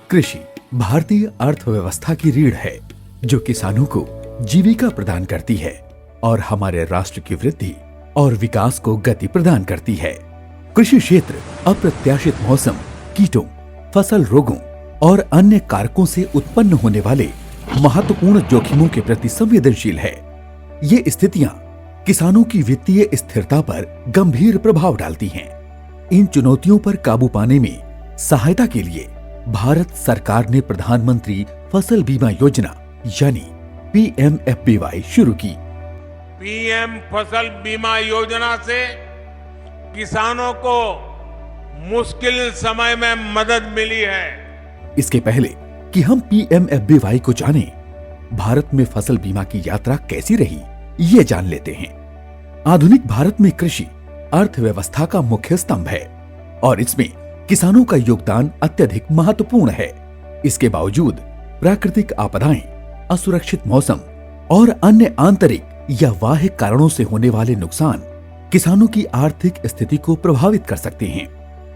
कृषि भारतीय अर्थव्यवस्था की रीढ़ है, जो किसानों को जीविका प्रदान करती है और हमारे राष्ट्र की वृद्धि और विकास को गति प्रदान करती है। कृषि क्षेत्र अप्रत्याशित मौसम, कीटों, फसल रोगों और अन्य कारकों से उत्पन्न होने वाले महत्वपूर्ण जोखिमों के प्रति संवेदनशील है। ये स्थितियां किसानों की वित्तीय स्थिरता पर गंभीर प्रभाव डालती हैं। इन चुनौतियों पर काबू पाने में सहायता के लिए भारत सरकार ने प्रधानमंत्री फसल बीमा योजना यानी PMFBY शुरू की। पीएम फसल बीमा योजना से किसानों को मुश्किल समय में मदद मिली है। इसके पहले कि हम PMFBY को जानें, भारत में फसल बीमा की यात्रा कैसी रही, ये जान लेते हैं। आधुनिक भारत में कृषि अर्थव्यवस्था का मुख्य स्तंभ है और इसमें किसानों का योगदान अत्यधिक महत्वपूर्ण है। इसके बावजूद प्राकृतिक आपदाएं, असुरक्षित मौसम और अन्य आंतरिक या बाह्य कारणों से होने वाले नुकसान किसानों की आर्थिक स्थिति को प्रभावित कर सकते हैं।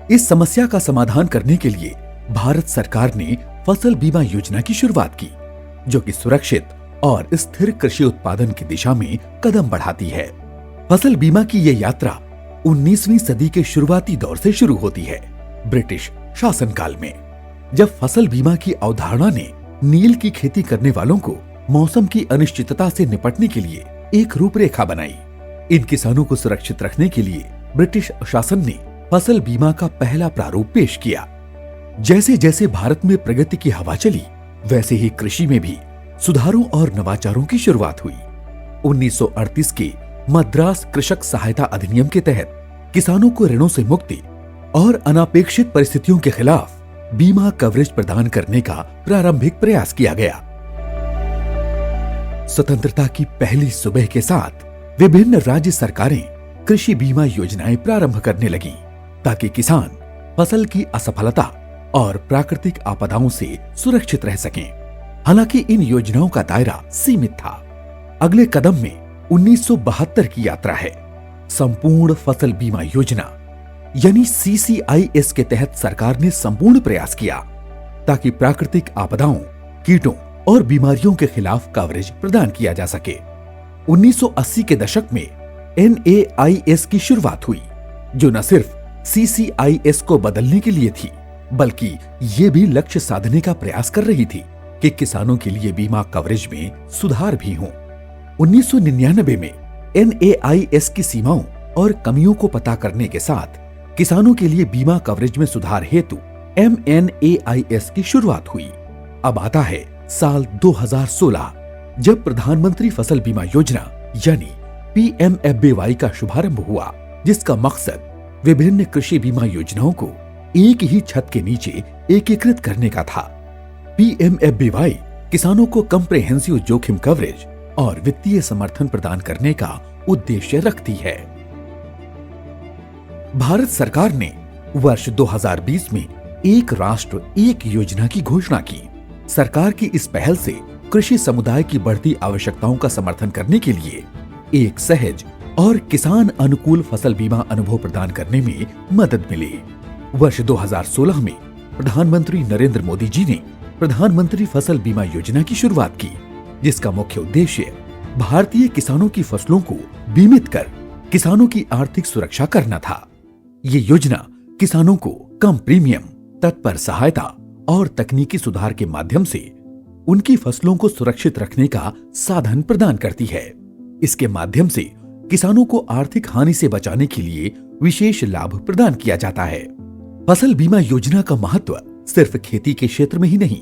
इस समस्या का समाधान करने के लिए भारत सरकार ने फसल बीमा योजना की शुरुआत की, जो कि सुरक्षित और स्थिर कृषि उत्पादन की दिशा में कदम बढ़ाती है। फसल बीमा की यह यात्रा 19वीं सदी के शुरुआती दौर से शुरू होती है, ब्रिटिश शासनकाल में, जब फसल बीमा की अवधारणा ने नील की खेती करने वालों को मौसम की अनिश्चितता से निपटने के लिए एक रूपरेखा बनाई। इन किसानों को सुरक्षित रखने के लिए ब्रिटिश शासन ने फसल बीमा का पहला प्रारूप पेश किया। जैसे जैसे भारत में प्रगति की हवा चली, वैसे ही कृषि में भी सुधारों और नवाचारों की शुरुआत हुई। 1938 के मद्रास कृषक सहायता अधिनियम के तहत किसानों को ऋणों से मुक्ति और अनापेक्षित परिस्थितियों के खिलाफ बीमा कवरेज प्रदान करने का प्रारंभिक प्रयास किया गया। स्वतंत्रता की पहली सुबह के साथ विभिन्न राज्य सरकारें कृषि बीमा योजनाएं प्रारंभ करने लगीं, ताकि किसान फसल की असफलता और प्राकृतिक आपदाओं से सुरक्षित रह सकें। हालांकि इन योजनाओं का दायरा सीमित था। अगले कदम में 1972 की यात्रा है। संपूर्ण फसल बीमा योजना यानी CCIS के तहत सरकार ने संपूर्ण प्रयास किया ताकि प्राकृतिक आपदाओं, कीटों और बीमारियों के खिलाफ कवरेज प्रदान किया जा सके। 1980 के दशक में NAIS की शुरुआत हुई, जो न सिर्फ CCIS को बदलने के लिए थी, बल्कि ये भी लक्ष्य साधने का प्रयास कर रही थी कि किसानों के लिए बीमा कवरेज में सुधार भी हो। 1999 में NAIS की सीमाओं और कमियों को पता करने के साथ किसानों के लिए बीमा कवरेज में सुधार हेतु MNAIS की शुरुआत हुई। अब आता है साल 2016, जब प्रधानमंत्री फसल बीमा योजना यानी PMFBY का शुभारंभ हुआ, जिसका मकसद विभिन्न कृषि बीमा योजनाओं को एक ही छत के नीचे एकीकृत करने का था। PMFBY किसानों को कम्प्रेहेंसिव जोखिम कवरेज और वित्तीय समर्थन प्रदान करने का उद्देश्य रखती है। भारत सरकार ने वर्ष 2020 में एक राष्ट्र एक योजना की घोषणा की। सरकार की इस पहल से कृषि समुदाय की बढ़ती आवश्यकताओं का समर्थन करने के लिए एक सहज और किसान अनुकूल फसल बीमा अनुभव प्रदान करने में मदद मिली। वर्ष 2016 में प्रधानमंत्री नरेंद्र मोदी जी ने प्रधानमंत्री फसल बीमा योजना की शुरुआत की, जिसका मुख्य उद्देश्य भारतीय किसानों की फसलों को बीमित कर किसानों की आर्थिक सुरक्षा करना था। ये योजना किसानों को कम प्रीमियम, तत्पर सहायता और तकनीकी सुधार के माध्यम से उनकी फसलों को सुरक्षित रखने का साधन प्रदान करती है। इसके माध्यम से किसानों को आर्थिक हानि से बचाने के लिए विशेष लाभ प्रदान किया जाता है। फसल बीमा योजना का महत्व सिर्फ खेती के क्षेत्र में ही नहीं,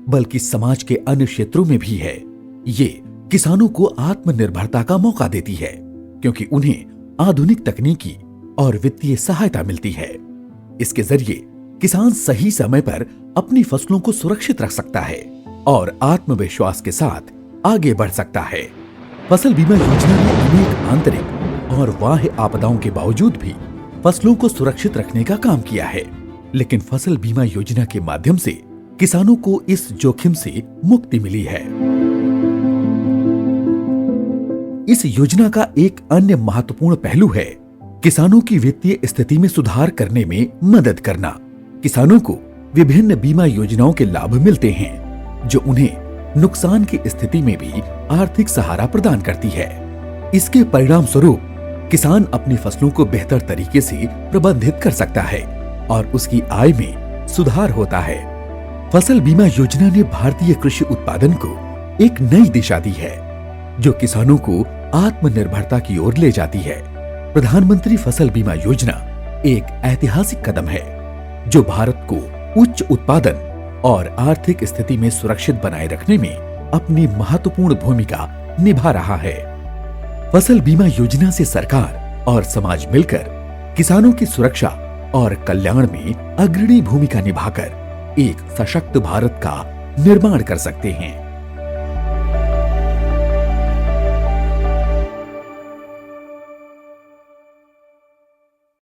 बल्कि समाज के अन्य क्षेत्रों में भी है। ये किसानों को आत्मनिर्भरता का मौका देती है, क्योंकि उन्हें आधुनिक तकनीकी और वित्तीय सहायता मिलती है। इसके जरिए किसान सही समय पर अपनी फसलों को सुरक्षित रख सकता है और आत्मविश्वास के साथ आगे बढ़ सकता है। फसल बीमा योजना ने अनेक आंतरिक और बाह्य आपदाओं के बावजूद भी फसलों को सुरक्षित रखने का काम किया है, लेकिन फसल बीमा योजना के माध्यम से किसानों को इस जोखिम से मुक्ति मिली है। इस योजना का एक अन्य महत्वपूर्ण पहलू है किसानों की वित्तीय स्थिति में सुधार करने में मदद करना। किसानों को विभिन्न बीमा योजनाओं के लाभ मिलते हैं जो उन्हें नुकसान की स्थिति में भी आर्थिक सहारा प्रदान करती है। इसके परिणाम स्वरूप किसान अपनी फसलों को बेहतर तरीके से प्रबंधित कर सकता है और उसकी आय में सुधार होता है। फसल बीमा योजना ने भारतीय कृषि उत्पादन को एक नई दिशा दी है जो किसानों को आत्मनिर्भरता की ओर ले जाती है। प्रधानमंत्री फसल बीमा योजना एक ऐतिहासिक कदम है जो भारत को उच्च उत्पादन और आर्थिक स्थिति में सुरक्षित बनाए रखने में अपनी महत्वपूर्ण भूमिका निभा रहा है। फसल बीमा योजना से सरकार और समाज मिलकर किसानों की सुरक्षा और कल्याण में अग्रणी भूमिका निभाकर एक सशक्त भारत का निर्माण कर सकते हैं।